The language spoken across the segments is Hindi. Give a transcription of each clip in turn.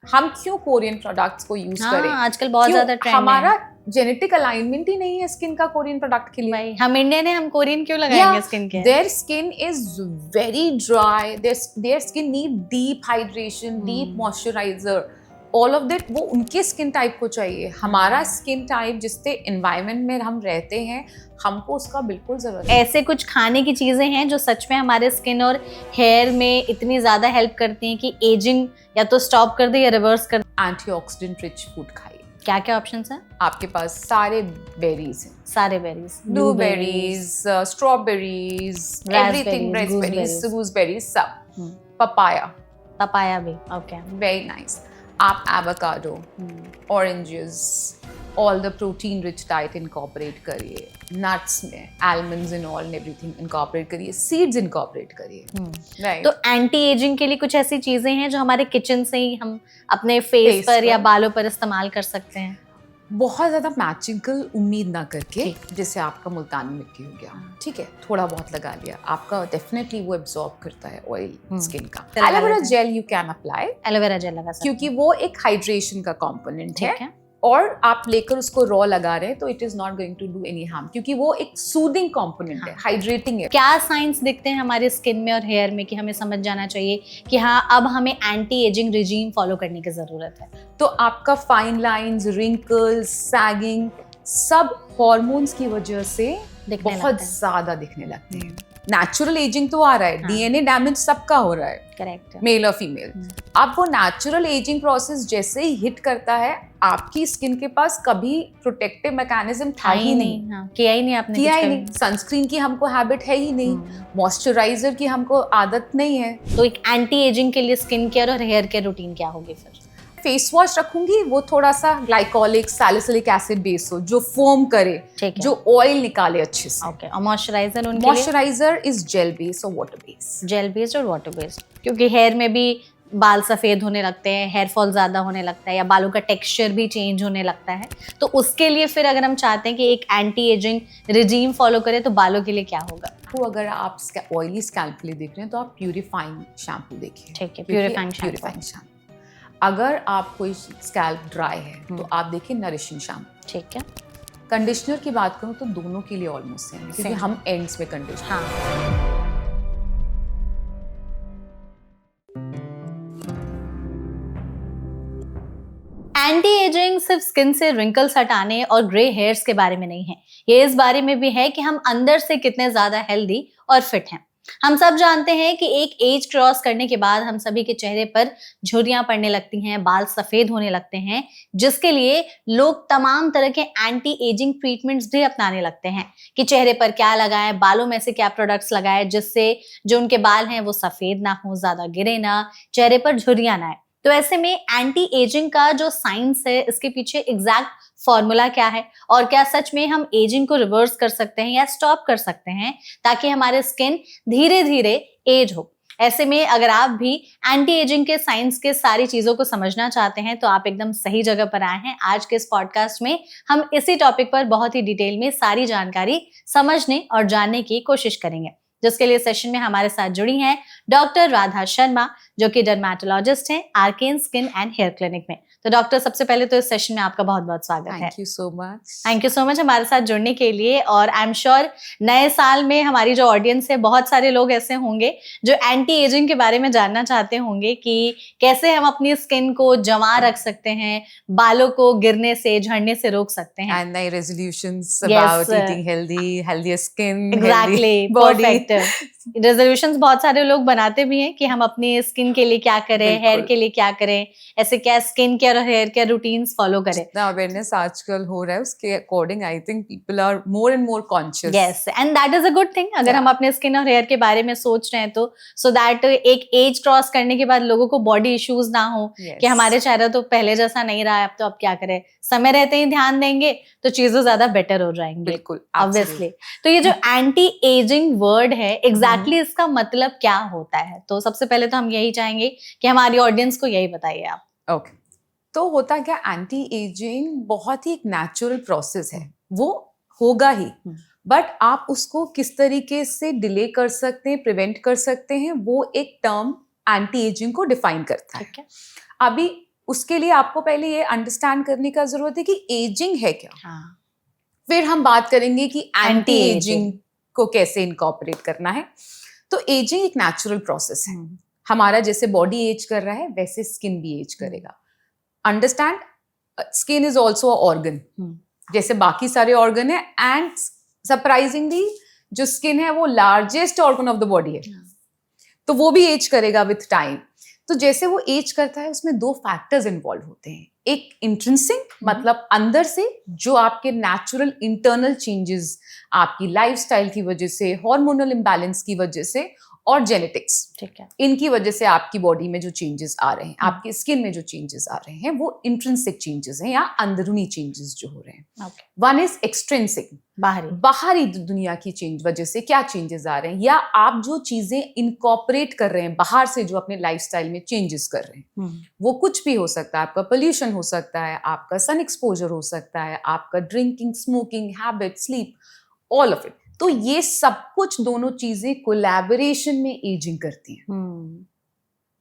हम क्यों कोरियन प्रोडक्ट्स को यूज करें? आजकल बहुत ज्यादा ट्रेंड है। हमारा जेनेटिक अलाइनमेंट ही नहीं है स्किन का कोरियन प्रोडक्ट के लिए। भाई हम इंडियन है, हम कोरियन क्यों लगाएंगे स्किन के? Their skin is very dry. Their skin need deep hydration, deep moisturizer. All of that वो उनके स्किन टाइप को चाहिए। हमारा स्किन टाइप जिससे एनवायरनमेंट में हम रहते हैं, हमको उसका बिल्कुल जरूरत है। ऐसे कुछ खाने की चीजें हैं जो सच में हमारे स्किन और हेयर में इतनी ज्यादा हेल्प करती हैं कि एजिंग या तो स्टॉप कर दे या रिवर्स कर दे। एंटीऑक्सीडेंट रिच फूड खाइए। क्या क्या ऑप्शंस हैं आपके पास? सारे बेरीज हैं, सारे berries, blueberries, strawberries, everything, raspberries, gooseberries, सब। पपाया भी, ओके, वेरी नाइस। आप avocado, oranges, all the protein rich diet incorporate करिए। नट्स में almonds and all everything incorporate करिए, सीड्स इनकॉर्पोरेट करिए। राइट। तो एंटी एजिंग के लिए कुछ ऐसी चीजें हैं जो हमारे किचन से ही हम अपने फेस पर या बालों पर इस्तेमाल कर सकते हैं? बहुत ज्यादा मैजिकल उम्मीद ना करके, जैसे आपका मुल्तानी मिट्टी हो गया, ठीक है, थोड़ा बहुत लगा लिया, आपका डेफिनेटली वो एब्जॉर्ब करता है ऑयल स्किन का। Aloe vera gel you can apply, aloe vera gel लगा सकते हैं क्योंकि वो एक हाइड्रेशन का कंपोनेंट है, और आप लेकर उसको रॉ लगा रहे हैं तो it is not going to do any harm, क्योंकि वो एक सूदिंग कंपोनेंट है, हाइड्रेटिंग है। क्या साइंस दिखते हैं हमारे स्किन में और हेयर में कि हमें समझ जाना चाहिए कि हाँ अब हमें एंटी एजिंग रिजीम फॉलो करने की जरूरत है? तो आपका फाइन लाइंस, रिंकल्स, सैगिंग, सब हॉर्मोन्स की वजह से बहुत ज्यादा दिखने लगते हैं। नेचुरल एजिंग तो आ रहा है, डीएनए डैमेज सबका हो रहा है, करेक्ट, मेल और फीमेल। अब वो नेचुरल एजिंग प्रोसेस जैसे ही हिट करता है, आपकी स्किन के पास कभी प्रोटेक्टिव मैकेनिज्म था ही नहीं, किया ही नहीं। सनस्क्रीन की हमको हैबिट है ही नहीं, मॉइस्चराइजर की हमको आदत नहीं है। तो एक एंटी एजिंग के लिए स्किन केयर और हेयर केयर रूटीन क्या होगी फिर? फेस वॉश रखूंगी, वो थोड़ा सा ग्लाइकोलिक सैलिसिलिक एसिड बेस हो, जो फोम करे, जो ऑयल निकाले अच्छे से। ओके, और मॉइस्चराइजर उनके लिए? मॉइस्चराइजर इज जेल बेस्ड और वाटर बेस्ड। जेल बेस्ड और वाटर बेस्ड, क्योंकि हेयर में भी बाल सफेद होने लगते हैं, हेयर फॉल ज्यादा होने लगता है, या बालों का टेक्सचर भी चेंज होने लगता है। तो उसके लिए फिर अगर हम चाहते हैं कि एक एंटी एजिंग रिजीम फॉलो करें तो बालों के लिए क्या होगा? तो अगर आप ऑयली स्कैल्प के लिए देख रहे हैं तो आप प्यूरिफाइंग शैम्पू देखिए। ठीक है, प्यूरिफाइंग शैम्पू। अगर आप कोई स्कैल्प ड्राई है तो आप देखिए नरिशिंग शैम्पू। ठीक है। कंडीशनर की बात करूं तो दोनों के लिए ऑलमोस्ट सेम, क्योंकि हम एंड्स में कंडीशनर। एंटी एजिंग सिर्फ स्किन से रिंकल्स हटाने और ग्रे हेयर्स के बारे में नहीं है, ये इस बारे में भी है कि हम अंदर से कितने ज्यादा हेल्दी और फिट हैं। हम सब जानते हैं कि एक एज क्रॉस करने के बाद हम सभी के चेहरे पर झुर्रियां पड़ने लगती हैं, बाल सफेद होने लगते हैं, जिसके लिए लोग तमाम तरह के एंटी एजिंग ट्रीटमेंट्स भी अपनाने लगते हैं कि चेहरे पर क्या लगाएं, बालों में से क्या प्रोडक्ट्स लगाएं जिससे जो उनके बाल हैं वो सफेद ना हो, ज्यादा गिरे ना, चेहरे पर झुर्रियां ना आए। तो ऐसे में एंटी एजिंग का जो साइंस है, इसके पीछे एग्जैक्ट फॉर्मूला क्या है, और क्या सच में हम एजिंग को रिवर्स कर सकते हैं या स्टॉप कर सकते हैं ताकि हमारे स्किन धीरे धीरे एज हो? ऐसे में अगर आप भी एंटी एजिंग के साइंस के सारी चीजों को समझना चाहते हैं तो आप एकदम सही जगह पर आए हैं। आज के इस पॉडकास्ट में हम इसी टॉपिक पर बहुत ही डिटेल में सारी जानकारी समझने और जानने की कोशिश करेंगे, जिसके लिए सेशन में हमारे साथ जुड़ी हैं डॉक्टर राधा शर्मा, जो कि डर्मेटोलॉजिस्ट हैं Arcane skin and hair clinic में। तो डॉक्टर, सबसे पहले तो इस सेशन में आपका बहुत बहुत स्वागत है। थैंक यू सो मच हमारे साथ जुड़ने के लिए। और आई एम श्योर नए साल में हमारी जो ऑडियंस है, बहुत सारे लोग ऐसे होंगे जो एंटी एजिंग के बारे में जानना चाहते होंगे कि कैसे हम अपनी स्किन को जवां रख सकते हैं, बालों को गिरने से, झड़ने से रोक सकते हैं। एंड नए resolutions about eating healthy, healthier skin, exactly, perfect. Resolutions बहुत सारे लोग बनाते भी हैं कि हम अपनी स्किन के लिए क्या करें, हेयर के लिए क्या करें, ऐसे क्या स्किन केयर और हेयर केयर रूटीन्स फॉलो करें। जितना अवेयरनेस आजकल हो रहा है उसके according I think people are more and more conscious. Yes, and that is a good thing. अगर हम अपने स्किन और हेयर के बारे में सोच रहे हैं तो सो दैट एक एज क्रॉस करने के बाद लोगों को बॉडी इश्यूज ना हो कि हमारे चेहरा तो पहले जैसा नहीं रहा है, अब तो अब क्या करें। समय रहते ही ध्यान देंगे तो चीजें ज्यादा बेटर हो जाएंगी। बिल्कुल, ऑब्वियसली। तो ये जो एंटी एजिंग वर्ड है, एग्जैक्टली इसका मतलब क्या होता है? तो सबसे पहले तो हम यही चाहेंगे कि हमारी ऑडियंस को यही बताइए आप। ओके, तो होता क्या, एंटी एजिंग बहुत ही एक नेचुरल प्रोसेस है, वो होगा ही, बट आप उसको किस तरीके से डिले कर सकते हैं, प्रिवेंट कर सकते हैं, वो एक टर्म एंटी एजिंग को डिफाइन करता है। अभी उसके लिए आपको पहले ये अंडरस्टैंड करने का जरूरत है कि एजिंग है क्या। हाँ, फिर हम बात करेंगे कि एंटी Anti-aging एजिंग को कैसे इनकॉर्पोरेट करना है। तो एजिंग एक नेचुरल प्रोसेस है। हम्म, हमारा जैसे बॉडी एज कर रहा है वैसे स्किन भी एज करेगा। Understand, skin is also a organ, जैसे बाकी सारे ऑर्गन है, एंड सरप्राइजिंगली जो स्किन है वो largest organ of the body है, तो वो भी एज करेगा विथ टाइम। तो जैसे वो एज करता है उसमें दो फैक्टर्स इन्वॉल्व होते हैं, एक इंट्रिंसिक मतलब अंदर से जो आपके नेचुरल इंटरनल चेंजेस आपकी लाइफस्टाइल की वजह से, हार्मोनल इम्बैलेंस की वजह से और जेनेटिक्स, ठीक है। इनकी वजह से आपकी बॉडी में जो चेंजेस आ रहे हैं, आपकी स्किन में जो चेंजेस आ रहे हैं, वो इंट्रिंसिक चेंजेस हैं या अंदरूनी चेंजेस जो हो रहे हैं। ओके, वन इज एक्सट्रिंसिक, बाहरी दुनिया की चेंज वजह से क्या चेंजेस आ रहे हैं, या आप जो चीजें इनकॉर्पोरेट कर रहे हैं बाहर से, जो अपने लाइफस्टाइल में चेंजेस कर रहे हैं, वो कुछ भी हो सकता है। आपका पोल्यूशन हो सकता है, आपका सन एक्सपोजर हो सकता है, आपका drinking, smoking habit, sleep, all of it. तो ये सब कुछ दोनों चीजें कोलैबोरेशन में एजिंग करती हैं।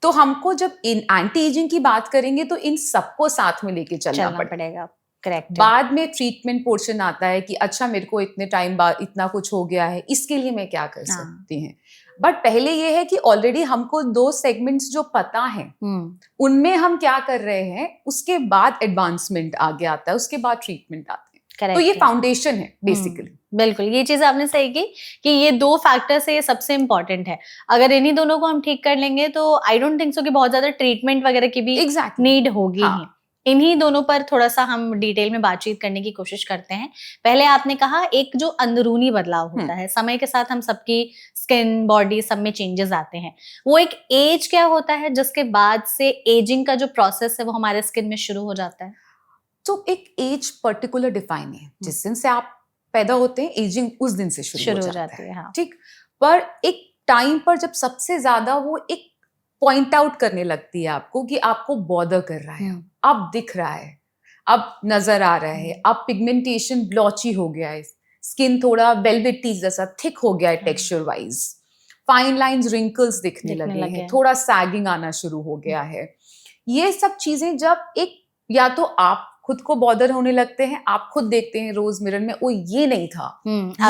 तो हमको जब इन एंटी एजिंग की बात करेंगे तो इन सबको साथ में लेके चलना पड़ेगा। करेक्ट। बाद में ट्रीटमेंट पोर्शन आता है कि अच्छा मेरे को इतने टाइम बाद इतना कुछ हो गया है, इसके लिए मैं क्या कर सकती हैं। बट पहले ये है कि ऑलरेडी हमको दो सेगमेंट्स जो पता हैं उनमें हम क्या कर रहे हैं, उसके बाद एडवांसमेंट आगे आता है, उसके बाद ट्रीटमेंट आते हैं। तो ये फाउंडेशन है बेसिकली। बिल्कुल, ये चीज आपने सही की कि ये दो फैक्टर्स है, ये सबसे इम्पोर्टेंट है। अगर इन्हीं दोनों को हम ठीक कर लेंगे तो आई डोंट थिंक सो कि बहुत ज्यादा ट्रीटमेंट वगैरह की भी नीड होगी ही। इन्हीं दोनों पर थोड़ा सा हम डिटेल में बातचीत करने की कोशिश करते हैं। पहले आपने कहा एक जो अंदरूनी बदलाव होता है, समय के साथ हम सबकी स्किन, बॉडी सब में चेंजेस आते हैं। वो एक एज क्या होता है जिसके बाद से एजिंग का जो प्रोसेस है वो हमारे स्किन में शुरू हो जाता है? तो एक एज पर्टिकुलर डिफाइन है, जिस दिन से आप पैदा होते हैं एजिंग उस दिन से शुरू हो जाती है। हाँ। ठीक, पर एक टाइम पर जब सबसे ज्यादा वो एक पॉइंट आउट करने लगती है आपको कि आपको बॉदर कर रहा है, अब दिख रहा है, अब नजर आ रहा है, अब पिगमेंटेशन ब्लॉची हो गया है, स्किन थोड़ा वेलवेटी जैसा थिक हो गया है texture wise, fine lines, wrinkles दिखने लगे हैं, थोड़ा सैगिंग आना शुरू हो गया है। ये सब चीजें जब एक, या तो आप खुद को बॉदर होने लगते हैं, आप खुद देखते हैं रोज मिरर में, ओ ये नहीं था,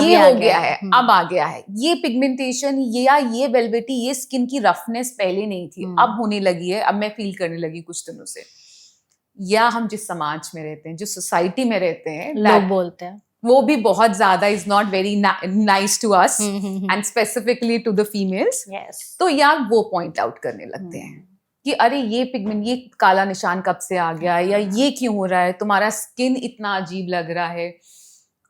ये हो गया है, अब आ गया है, ये पिगमेंटेशन, ये वेलवेटी, ये स्किन की रफनेस पहले नहीं थी, अब होने लगी है, अब मैं फील करने लगी कुछ दिनों से। या हम जिस समाज में रहते हैं, जिस सोसाइटी में रहते हैं, लोग बोलते हैं वो भी बहुत ज्यादा is not very nice to us and specifically to the females. तो या वो पॉइंट आउट करने लगते हैं कि अरे ये पिगमेंट, ये काला निशान कब से आ गया, या ये क्यों हो रहा है, तुम्हारा स्किन इतना अजीब लग रहा है,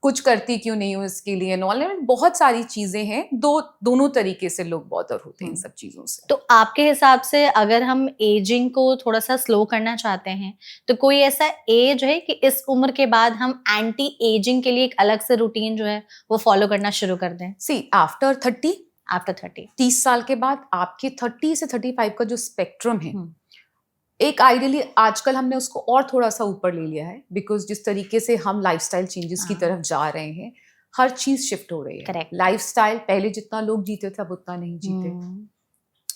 कुछ करती क्यों नहीं हो इसके लिए। नॉलेज बहुत सारी चीजें हैं, दोनों तरीके से लोग बॉदर होते हैं इन सब चीजों से। तो आपके हिसाब से अगर हम एजिंग को थोड़ा सा स्लो करना चाहते हैं तो कोई ऐसा एज है कि इस उम्र के बाद हम एंटी एजिंग के लिए एक अलग से रूटीन जो है वो फॉलो करना शुरू कर दें? सी आफ्टर 30 साल के बाद आपके 30 से 35 का जो स्पेक्ट्रम है, एक आइडियली आजकल हमने उसको और थोड़ा सा ऊपर ले लिया है, बिकॉज जिस तरीके से हम लाइफस्टाइल चेंजेस की तरफ जा रहे हैं, हर चीज शिफ्ट हो रही है। लाइफस्टाइल पहले जितना लोग जीते थे अब उतना नहीं जीते,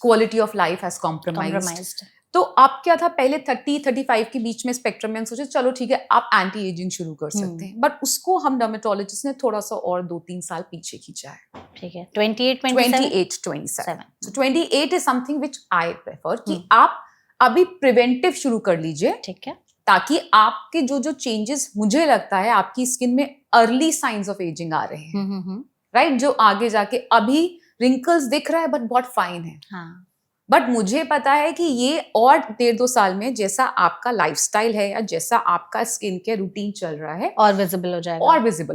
quality of life has compromised. तो अब क्या था, पहले 30-35 के बीच में स्पेक्ट्रम में सोचे चलो ठीक है आप एंटी एजिंग शुरू कर सकते हैं, बट उसको हम डर्मेटोलॉजिस्ट ने थोड़ा सा और 2-3 साल पीछे खींचा है। ठीक है, 28-27। So 28 is something which I prefer कि आप अभी प्रिवेंटिव शुरू कर लीजिए, ठीक है, ताकि आपके जो चेंजेस, मुझे लगता है आपकी स्किन में अर्ली साइंस ऑफ एजिंग आ रहे हैं, राइट, जो आगे जाके अभी रिंकल्स दिख रहा है बट बहुत फाइन है, बट मुझे पता है कि ये और 1.5-2 साल में जैसा आपका लाइफस्टाइल है या जैसा आपका स्किन केयर रूटीन चल रहा है और विजिबल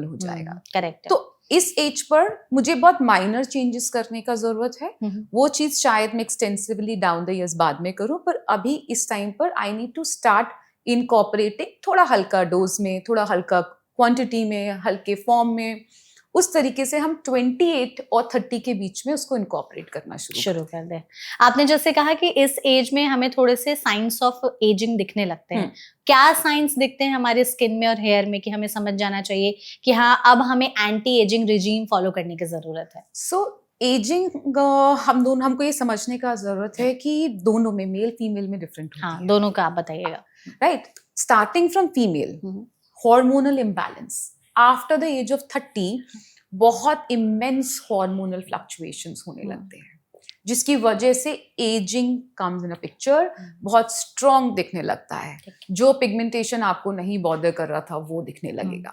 हो जाएगा। करेक्ट। तो इस एज पर मुझे बहुत माइनर चेंजेस करने का जरूरत है, वो चीज शायद मैं एक्सटेंसिवली डाउन द ईयर्स बाद में करूं, पर अभी इस टाइम पर I need to start incorporating, थोड़ा हल्का डोज में, थोड़ा हल्का क्वांटिटी में, हल्के फॉर्म में, उस तरीके से हम 28 और 30 के बीच में उसको इनकॉर्पोरेट करना शुरू कर दें। आपने जैसे कहा कि इस एज में हमें थोड़े से साइंस ऑफ एजिंग दिखने लगते हैं, क्या साइंस दिखते हैं हमारे स्किन में और हेयर में कि हमें समझ जाना चाहिए कि हाँ अब हमें एंटी एजिंग रिजीम फॉलो करने की जरूरत है? सो एजिंग हमको ये समझने का जरूरत है कि दोनों में, मेल फीमेल में डिफरेंट होती हाँ, है, दोनों का आप बताइएगा। Right? Starting from female, hormonal imbalance after the age of 30 बहुत इमेंस हार्मोनल फ्लक्चुएशंस होने लगते हैं, जिसकी वजह से ageing comes in a picture, बहुत स्ट्रॉन्ग दिखने लगता है, जो पिगमेंटेशन आपको नहीं बॉदर कर रहा था वो दिखने लगेगा,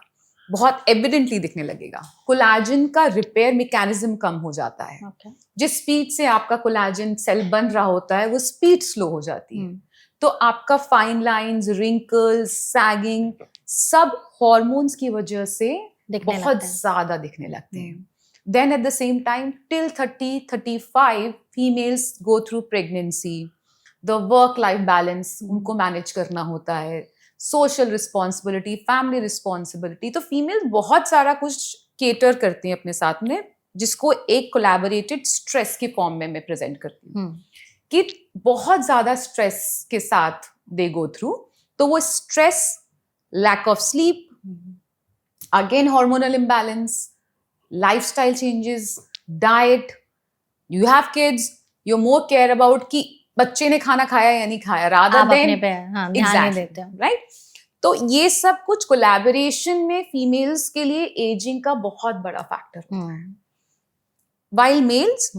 बहुत एविडेंटली दिखने लगेगा। कोलाजन का रिपेयर मैकेनिज्म कम हो जाता है, जिस स्पीड से आपका कोलाजन सेल बन रहा होता है वो स्पीड स्लो हो जाती है, तो आपका फाइन लाइंस, रिंकल्स, सैगिंग सब हॉर्मोन्स की वजह से बहुत ज्यादा दिखने लगते हैं। Then at the same time, till 30-35, females go through pregnancy, the work-life balance उनको मैनेज करना होता है, social responsibility, family responsibility, तो females बहुत सारा कुछ cater करती हैं अपने साथ में, जिसको एक collaborated stress की फॉर्म में मैं प्रेजेंट करती हूँ कि बहुत ज्यादा स्ट्रेस के साथ they go through, तो वो stress, lack of sleep, again hormonal imbalance, lifestyle changes, diet, you have kids, you more care about कि बच्चे ने खाना खाया या नहीं खाया, rather आप than अपने पे ध्यान नहीं देते हो, right? तो ये सब कुछ कोलैबोरेशन में फीमेल्स के लिए एजिंग का बहुत बड़ा फैक्टर है। While males,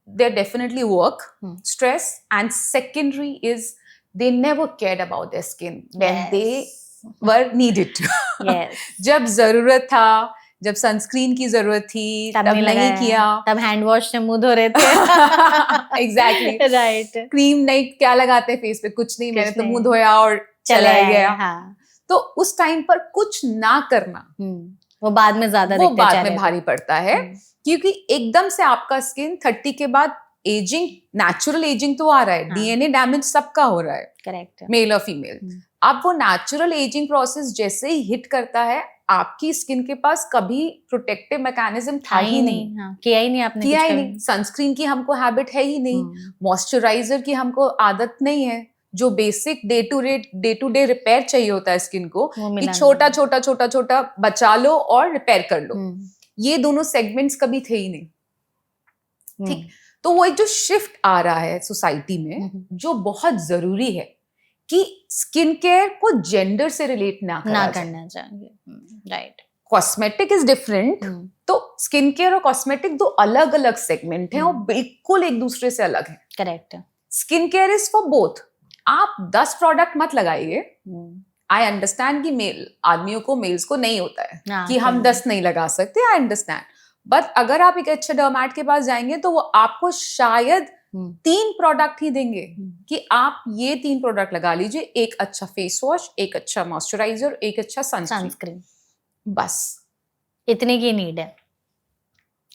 they definitely work, stress, and secondary is they never cared about their skin when they were needed to. जब जरूरत था, जब सनस्क्रीन की जरूरत थी तब नहीं किया, तब हैंड वॉश से मुंह धो रहे थे। Exactly, right. क्रीम नहीं, क्या लगाते हैं फेस पे, कुछ नहीं, मैंने तो मुंह धोया और चला गया। तो उस टाइम पर कुछ ना करना वो बाद में ज्यादा वो बाद में भारी पड़ता है, क्योंकि एकदम से आपका स्किन 30 के बाद एजिंग, नेचुरल एजिंग तो आ रहा है, डीएनए डैमेज सबका हो रहा है, करेक्ट, मेल और फीमेल। अब वो नेचुरल एजिंग प्रोसेस जैसे ही हिट करता है, आपकी स्किन के पास कभी प्रोटेक्टिव मैकेनिज्म था ही नहीं, किया ही नहीं आपने, किया ही नहीं। सनस्क्रीन की हमको हैबिट है ही नहीं, मॉइस्चराइजर की हमको आदत नहीं है, जो basic day to day repair चाहिए होता है स्किन को, कि छोटा छोटा छोटा छोटा बचा लो और रिपेयर कर लो, ये दोनों सेगमेंट्स कभी थे ही नहीं। ठीक, तो वो एक जो शिफ्ट आ रहा है सोसाइटी में, जो बहुत जरूरी है कि स्किन केयर को जेंडर से रिलेट ना करना चाहिए, राइट। कॉस्मेटिक इज डिफरेंट, तो स्किन केयर और कॉस्मेटिक दो अलग अलग सेगमेंट हैं और बिल्कुल एक दूसरे से अलग है। Correct. Skin care is for both. आप 10 प्रोडक्ट मत लगाइए। आई अंडरस्टैंड कि मेल आदमियों को, मेल्स को नहीं होता है कि हम 10 नहीं लगा सकते, आई अंडरस्टैंड, बट अगर आप एक अच्छे डर्मैट के पास जाएंगे तो वो आपको शायद 3 प्रोडक्ट ही देंगे कि आप ये 3 प्रोडक्ट लगा लीजिए, एक अच्छा फेस वॉश, एक अच्छा मॉइस्चराइजर, एक अच्छा सनस्क्रीन, बस इतने की नीड है।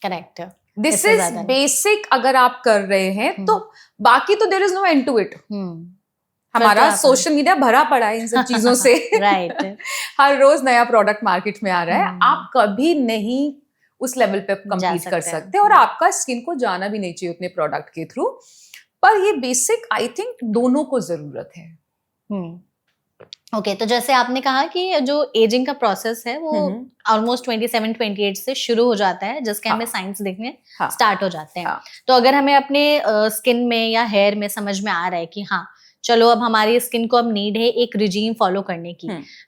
Correct, this is basic. अगर आप कर रहे हैं तो बाकी तो there is no end to it. हमारा सोशल मीडिया भरा पड़ा है इन सब चीजों से। राइट। हर रोज नया प्रोडक्ट मार्केट में आ रहा है, आप कभी नहीं उस लेवल पे कम्पीट कर सकते, और आपका स्किन को जाना भी नहीं चाहिए उतने प्रोडक्ट के थ्रू। पर ये बेसिक आई थिंक दोनों को जरूरत है। ओके, तो जैसे आपने कहा कि जो एजिंग का प्रोसेस है वो ऑलमोस्ट 27-28 से शुरू हो जाता है, जिसके हमें साइंस देखने स्टार्ट हो जाते हैं। तो अगर हमें अपने स्किन में या हेयर में समझ में आ रहा है कि हाँ चलो अब हमारी स्किन को अब नीड है एक रिजीम फॉलो करने की,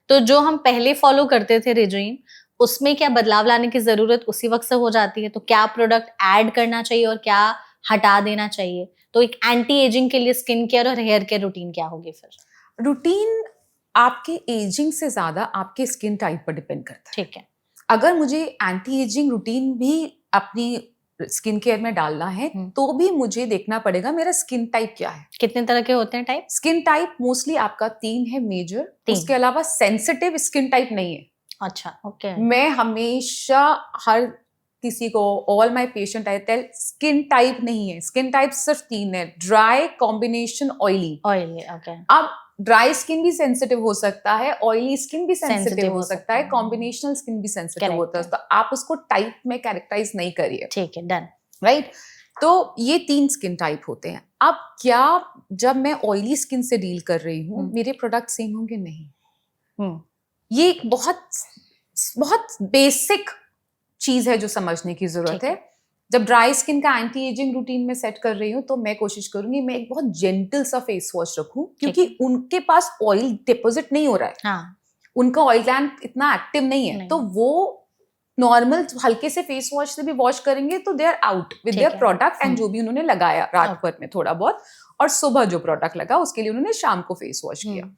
तो जो हम पहले फॉलो करते थे रिजीम, उसमें क्या बदलाव लाने की जरूरत उसी वक्त से हो जाती है? तो क्या प्रोडक्ट ऐड करना चाहिए और क्या हटा देना चाहिए? तो एक एंटी एजिंग के लिए स्किन केयर और हेयर केयर रूटीन क्या होगी फिर? रूटीन आपके एजिंग से ज्यादा आपके स्किन टाइप पर डिपेंड करता है। ठीक है। अगर मुझे एंटी एजिंग रूटीन भी अपनी स्किन केयर में डालना है तो भी मुझे देखना पड़ेगा मेरा स्किन टाइप क्या है। कितने तरह के होते हैं टाइप? स्किन टाइप मोस्टली आपका 3 है मेजर, उसके अलावा सेंसिटिव स्किन टाइप नहीं है। अच्छा, ओके। मैं हमेशा हर किसी को, all my patient I tell, skin type नहीं है, स्किन टाइप सिर्फ 3 है, ड्राई, कॉम्बिनेशन, ऑयली। ओके। अब ड्राई स्किन भी सेंसिटिव हो सकता है, ऑयली स्किन भी सेंसिटिव हो सकता है, कॉम्बिनेशनल स्किन भी सेंसिटिव होता है, तो आप उसको टाइप में कैरेक्टराइज नहीं करिए। ठीक है, डन। राइट, तो ये 3 स्किन टाइप होते हैं। अब क्या, जब मैं ऑयली स्किन से डील कर रही हूँ, मेरे प्रोडक्ट सेम होंगे? नहीं। ये एक बहुत बहुत बेसिक चीज है जो समझने की जरूरत है। जब ड्राई स्किन का एंटी एजिंग रूटीन में सेट कर रही हूँ तो मैं कोशिश करूंगी मैं एक बहुत जेंटल सा फेस वॉश रखूं, क्योंकि उनके पास ऑयल डिपॉजिट नहीं हो रहा है, हाँ, उनका ऑयल ग्लैंड इतना एक्टिव नहीं है, नहीं। तो वो नॉर्मल हल्के से फेस वॉश से भी वॉश करेंगे तो दे आर आउट विद ठीक देयर है। प्रोडक्ट एंड जो भी उन्होंने लगाया रात Okay. भर में थोड़ा बहुत, और सुबह जो प्रोडक्ट लगा उसके लिए उन्होंने शाम को फेस वॉश किया।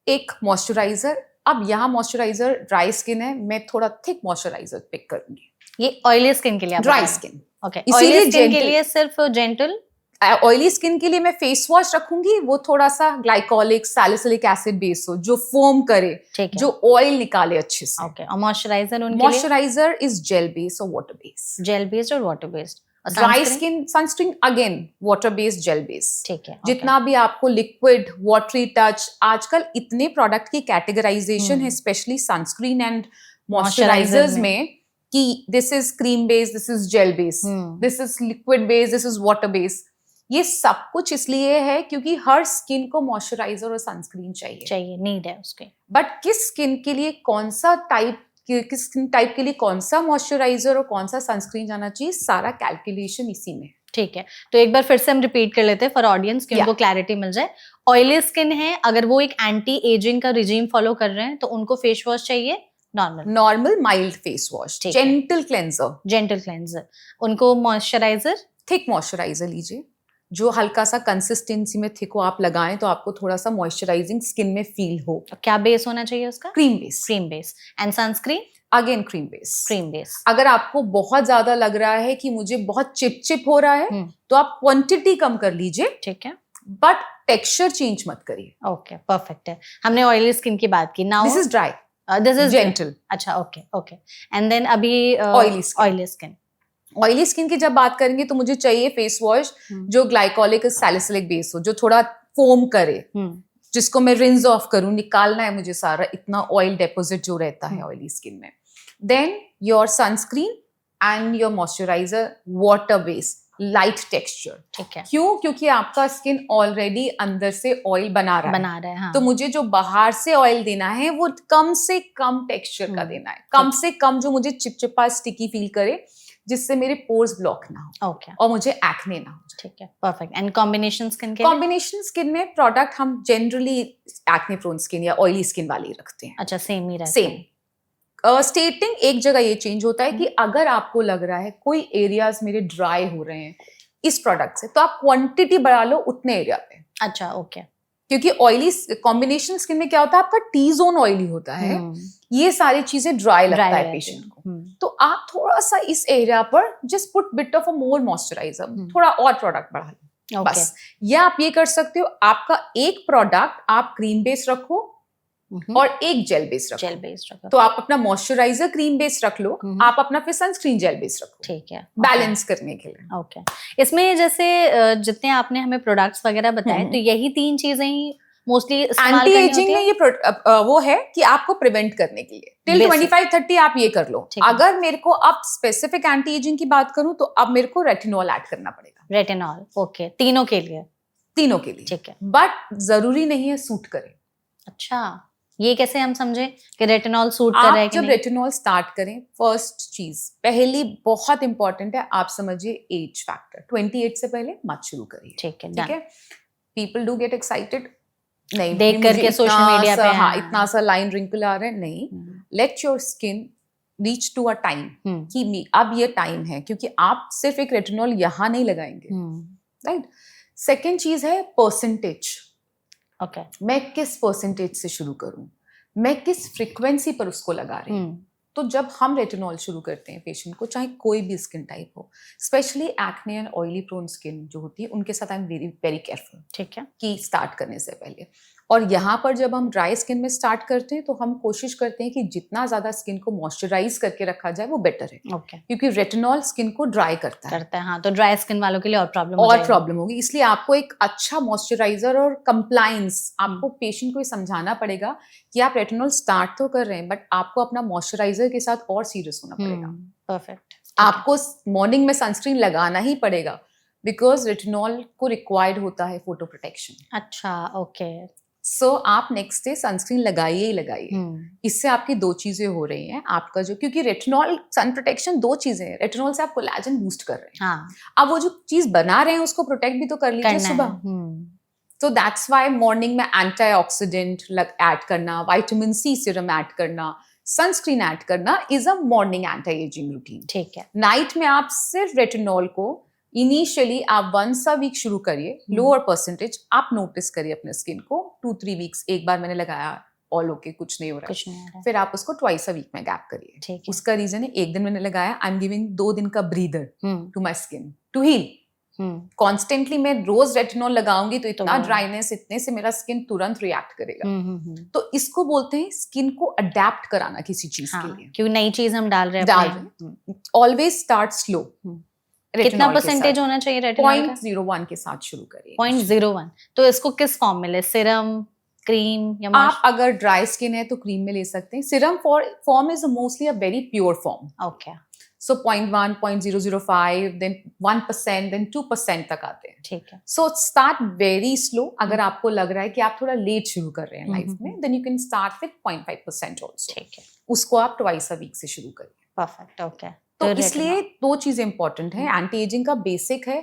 एक मॉइस्चराइजर, अब यहाँ मॉइस्चराइजर ड्राई स्किन है, मैं थोड़ा थिक मॉइस्चराइजर पिक करूंगी। ये ऑयली स्किन के लिए ड्राई स्किन, ओके, इसीलिए ऑयली स्किन के gentle- लिए सिर्फ जेंटल। ऑयली स्किन के लिए मैं फेस वॉश रखूंगी, वो थोड़ा सा ग्लाइकोलिक सैलिसिलिक एसिड बेस हो, जो फोम करे, ठीक है, जो ऑयल निकाले अच्छे से। ओके। और मॉइस्चराइजर उनके लिए मॉइस्चराइजर इज जेल बेस्ड और वाटर बेस्ड। जेल बेस्ड और water based. Dry skin sunscreen again water based, gel based. ठीक है, जितना भी आपको लिक्विड वाटरी टच, आजकल इतने प्रोडक्ट की कैटेगराइजेशन है स्पेशली सनस्क्रीन एंड मॉइस्चराइजर्स में कि this is cream based, this is gel based, this is liquid based, this is water based. ये सब कुछ इसलिए है क्योंकि हर स्किन को मॉइस्चराइजर और सनस्क्रीन चाहिए, नीड है उसके। बट किस स्किन के लिए कौन सा टाइप, किस स्किन टाइप के लिए कौन सा मॉइस्चराइजर और कौन सा सनस्क्रीन जाना चाहिए, सारा कैलकुलेशन इसी में। ठीक है, तो एक बार फिर से हम रिपीट कर लेते हैं फॉर ऑडियंस कि उनको क्लैरिटी मिल जाए। ऑयली स्किन है, अगर वो एक एंटी एजिंग का रिजीम फॉलो कर रहे हैं तो उनको फेस वॉश चाहिए normal mild face wash, gentle cleanser. उनको मॉइस्चराइजर, थिक मॉइस्चराइजर लीजिए, जो हल्का सा कंसिस्टेंसी में थिक हो, आप लगाएं तो आपको थोड़ा सा मॉइस्चराइजिंग स्किन में फील हो। क्या बेस होना चाहिए उसका? Cream base. Cream base. And sunscreen again cream base. अगर आपको बहुत ज्यादा लग रहा है कि मुझे बहुत चिप हो रहा है तो आप क्वांटिटी कम कर लीजिए, ठीक है, बट टेक्सचर चेंज मत करिए। ओके, परफेक्ट है। हमने ऑयली स्किन की बात की। Now this is dry, this is gentle. अच्छा, ओके। एंड देन अभी ऑयली स्किन की जब बात करेंगे तो मुझे चाहिए फेस वॉश जो ग्लाइकोलिक सैलिसिलिक बेस हो, जो थोड़ा फोम करे, जिसको मैं रिंस ऑफ करूं, निकालना है मुझे सारा इतना ऑयल डिपॉजिट जो रहता है ऑयली स्किन में। Then your sunscreen and your moisturiser water base, light texture. ठीक है, क्यों? क्योंकि आपका स्किन ऑलरेडी अंदर से ऑयल बना रहा है। हाँ। तो मुझे जो बाहर से ऑयल देना है वो कम से कम टेक्सचर का देना है, कम से कम जो मुझे चिपचिपा स्टिकी फील करे, जिससे मेरे पोर्स ब्लॉक ना हो, ओके, और मुझे एक्ने ना हो। ठीक है, परफेक्ट। एंड कॉम्बिनेशन स्किन के कॉम्बिनेशन स्किन में प्रोडक्ट हम जनरली एक्ने प्रोन स्किन या ऑयली स्किन वाले ही रखते हैं। अच्छा, सेम ही रहता सेम है। स्टेटिंग एक जगह ये चेंज होता है कि अगर आपको लग रहा है कोई एरियाज मेरे ड्राई हो रहे हैं इस प्रोडक्ट से, तो आप क्वांटिटी बढ़ा लो उतने एरिया पे। अच्छा, ओके। क्योंकि ऑयली कॉम्बिनेशन स्किन में क्या होता है, आपका टी जोन ऑयली होता है, ये सारी चीजें ड्राई लगता है पेशेंट को। तो आप थोड़ा सा इस एरिया पर just put bit of a more moisturiser, थोड़ा और प्रोडक्ट बढ़ा लो, बस। या आप ये कर सकते हो, आपका एक प्रोडक्ट आप क्रीम बेस रखो और एक जेल बेस रखो। तो आप अपना मॉइस्चराइजर क्रीम बेस रख लो, आप अपना फिर सनस्क्रीन जेल बेस रखो, ठीक है, बैलेंस करने के लिए। ओके, इसमें जैसे जितने आपने हमें प्रोडक्ट्स वगैरह बताए, तो यही 3 चीजें ही मोस्टली एंटी एजिंग में ये वो है कि आपको प्रिवेंट करने के लिए टिल 25-30 आप ये कर लो। अगर मेरे को अब स्पेसिफिक एंटी एजिंग की बात करूं तो अब मेरे को रेटिनॉल ऐड करना पड़ेगा। रेटिनॉल, ओके, तीनों के लिए, ठीक है, बट जरूरी नहीं है सूट करे। अच्छा, ये कैसे हम समझे कि रेटिनॉल सूट कर रहा है कि नहीं? जब रेटिनॉल स्टार्ट करें, फर्स्ट चीज पहली बहुत इंपॉर्टेंट है, आप समझिए एज फैक्टर, 28 से पहले मत शुरू करिए। ठीक है। पीपल डू गेट एक्साइटेड, नहीं देख करके सोशल मीडिया पे, हाँ, इतना सा लाइन रिंकल आ रहा है, नहीं, let your skin reach to a time कि अब ये टाइम है, क्योंकि आप सिर्फ एक रेटिनॉल यहाँ नहीं लगाएंगे, राइट। सेकेंड चीज है परसेंटेज। ओके, मैं किस परसेंटेज से शुरू करूं, मैं किस फ्रीक्वेंसी पर उसको लगा रही हूं। तो जब हम रेटिनॉल शुरू करते हैं पेशेंट को, चाहे कोई भी स्किन टाइप हो, specially acne and oily prone skin जो होती है, उनके साथ I am very very careful, ठीक है, कि स्टार्ट करने से पहले। और यहाँ पर जब हम ड्राई स्किन में स्टार्ट करते हैं तो हम कोशिश करते हैं कि जितना ज्यादा स्किन को मॉइस्चराइज करके रखा जाए वो बेटर है, क्योंकि रेटिनॉल स्किन को ड्राई करता है। हाँ, तो ड्राई स्किन वालों के लिए और प्रॉब्लम होगी, इसलिए आपको एक अच्छा मॉइस्चराइजर और कंप्लायंस, आपको पेशेंट को ये समझाना पड़ेगा कि आप रेटिनॉल स्टार्ट तो कर रहे हैं, बट आपको अपना मॉइस्चराइजर के साथ और सीरियस होना पड़ेगा। परफेक्ट। आपको मॉर्निंग में सनस्क्रीन लगाना ही पड़ेगा, बिकॉज रेटिनॉल को रिक्वायर्ड होता है फोटो प्रोटेक्शन। अच्छा, ओके, सो आप नेक्स्ट डे सनस्क्रीन लगाइए ही लगाइए। इससे आपकी दो चीजें हो रही हैं, आपका जो, क्योंकि रेटिनॉल सन प्रोटेक्शन दो चीजें हैं, रेटिनॉल से आप कोलेजन बूस्ट कर रहे हैं, हाँ, अब वो जो चीज बना रहे हैं उसको प्रोटेक्ट भी तो कर लीजिए करना सुबह। है। तो दैट्स वाई मॉर्निंग में एंटीऑक्सीडेंट ऐड करना, विटामिन सी सीरम ऐड करना, सनस्क्रीन ऐड करना is a morning anti ageing routine. ठीक है। नाइट में आप सिर्फ रेटिनॉल को इनिशियली आप वंस अ वीक शुरू करिए, लोअर परसेंटेज, आप नोटिस करिए अपने स्किन को 2-3 वीक्स, एक बार मैंने लगाया ऑल ओके कुछ नहीं हो रहा कुछ नहीं हो रहा है। फिर आप उसको ट्वाइस अ वीक में गैप करिए। ठीक है। उसका रीजन है, एक दिन मैंने लगाया, आई एम गिविंग 2 दिन का breather to my skin to heal. Constantly मैं रोज रेटिनॉल लगाऊंगी तो इतना ड्राइनेस, इतने से मेरा स्किन तुरंत रिएक्ट करेगा। तो इसको बोलते हैं स्किन को अडेप्ट कराना किसी चीज के लिए, क्योंकि नई चीज हम डाल रहे हैं। Always start slow. कितना परसेंटेज होना चाहिए रेटिनॉल का? 0.01 के साथ शुरू करिए। 0.01। तो इसको किस फॉर्म में ले, सिरम, क्रीम या आप अगर ड्राई स्किन है तो क्रीम में ले सकते हैं। Serum form is mostly a very pure form. Okay. So 0.1, 0.005, then 1%, then 2% तक आते हैं। ठीक है। So start very slow. अगर आपको लग रहा है कि आप थोड़ा लेट शुरू कर रहे हैं लाइफ में, then you can start with 0.5% also. ठीक है। उसको आप ट्वाइस अ वीक से शुरू करिए। परफेक्ट। ओके। तो इसलिए दो चीजें इंपॉर्टेंट है। एंटी एजिंग का बेसिक है,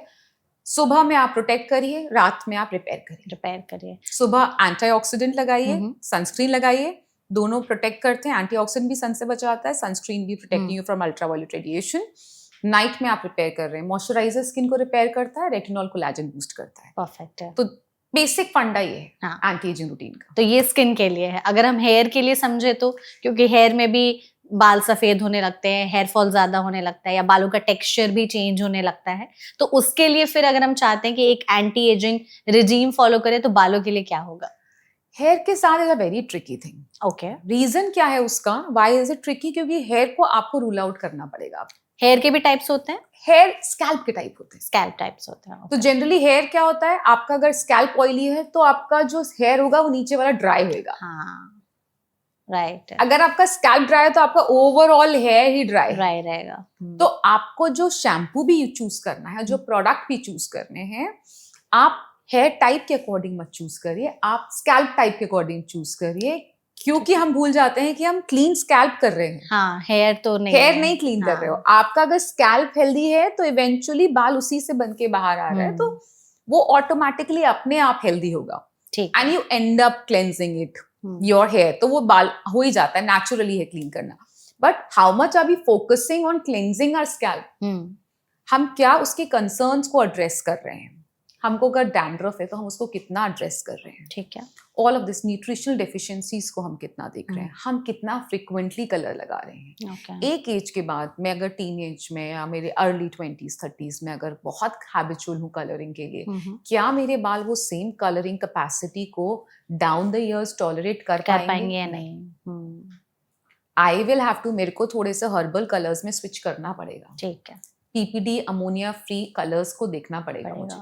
सुबह में आप प्रोटेक्ट करिए, रात में आप रिपेयर करिए। सुबह एंटीऑक्सीडेंट लगाइए, सनस्क्रीन लगाइए, दोनों प्रोटेक्ट करते हैं। एंटीऑक्सीडेंट भी सन से बचाता है, सनस्क्रीन भी protecting you from ultraviolet radiation. Night में आप रिपेयर कर रहे हैं, मॉइस्चराइजर स्किन को रिपेयर करता है, रेटिनॉल कोलेजन बूस्ट करता है। परफेक्ट है। तो बेसिक फंडा ये है एंटी एजिंग रूटीन का। तो ये स्किन के लिए है। अगर हम हेयर के लिए समझे तो, क्योंकि हेयर में भी बाल सफेद होने लगते हैं, हेयर फॉल ज्यादा होने लगता है, या बालों का टेक्सचर भी चेंज होने लगता है, तो उसके लिए फिर अगर हम चाहते हैं कि एक एंटी एजिंग रिजीम फॉलो करें तो बालों के लिए क्या होगा? हेयर के साथ is a very tricky thing. Okay. Reason क्या है उसका, व्हाई इज इट ट्रिकी? क्योंकि हेयर को आपको रूल आउट करना पड़ेगा। हेयर के भी टाइप्स होते हैं? हेयर स्कैल्प के टाइप होते हैं। स्कैल्प टाइप्स होते हैं। तो जनरली हेयर क्या होता है, आपका अगर स्कैल्प ऑयली है तो आपका जो हेयर होगा वो नीचे वाला ड्राई होगा। हाँ, राइट। अगर आपका स्कैल्प ड्राई है तो आपका ओवरऑल हेयर ही ड्राई रहेगा। तो आपको जो शैम्पू भी चूज करना है, जो प्रोडक्ट भी चूज करने हैं, आप हेयर टाइप के अकॉर्डिंग मत चूज करिए, आप स्कैल्प टाइप के अकॉर्डिंग चूज करिए। क्योंकि हम भूल जाते हैं कि हम क्लीन स्कैल्प कर रहे हैं। हाँ, हेयर तो नहीं, हेयर नहीं क्लीन कर रहे हो। आपका अगर स्कैल्प हेल्दी है तो इवेंचुअली बाल उसी से बन के बाहर आ रहा है, तो वो ऑटोमेटिकली अपने आप हेल्दी होगा। And you end up cleansing it your hair, तो वो बाल हो ही जाता है, नेचुरली है क्लीन करना। But how much are we focusing on cleansing our scalp? हम क्या उसके कंसर्न्स को एड्रेस कर रहे हैं? हमको अगर डैंड्रफ है तो हम उसको कितना एड्रेस कर रहे हैं? ठीक है। All of this nutritional deficiencies को हम कितना देख रहे हैं, हम कितना फ्रिक्वेंटली कलर लगा रहे हैं। एक एज के बाद मैं अगर टीन एज में या मेरे अर्ली 20s 30s में अगर बहुत हैबिचुअल हूँ कलरिंग के लिए, क्या मेरे बाल वो सेम कलरिंग कैपेसिटी को डाउन द इयर्स टॉलरेट कर पाएंगे या नहीं? आई विल हैव टू, मेरे को थोड़े से हर्बल कलर्स में स्विच करना पड़ेगा। ठीक है। पीपीडी अमोनिया फ्री कलर्स को देखना पड़ेगा मुझे,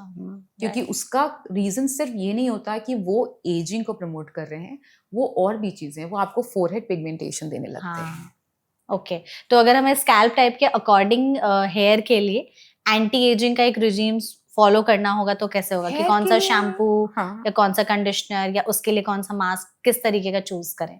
क्योंकि उसका रीजन सिर्फ ये नहीं होता कि वो एजिंग को प्रमोट कर रहे हैं, वो और भी चीजें, वो आपको फोरहेड पिगमेंटेशन देने लगते हैं। ओके। तो अगर हमें स्कैल्प टाइप के अकॉर्डिंग हेयर के लिए एंटी एजिंग का एक रिजीम फॉलो करना होगा तो कैसे होगा? कि कौन सा शैम्पू या कौन सा कंडीशनर या उसके लिए कौन सा मास्क, किस तरीके का चूज करें?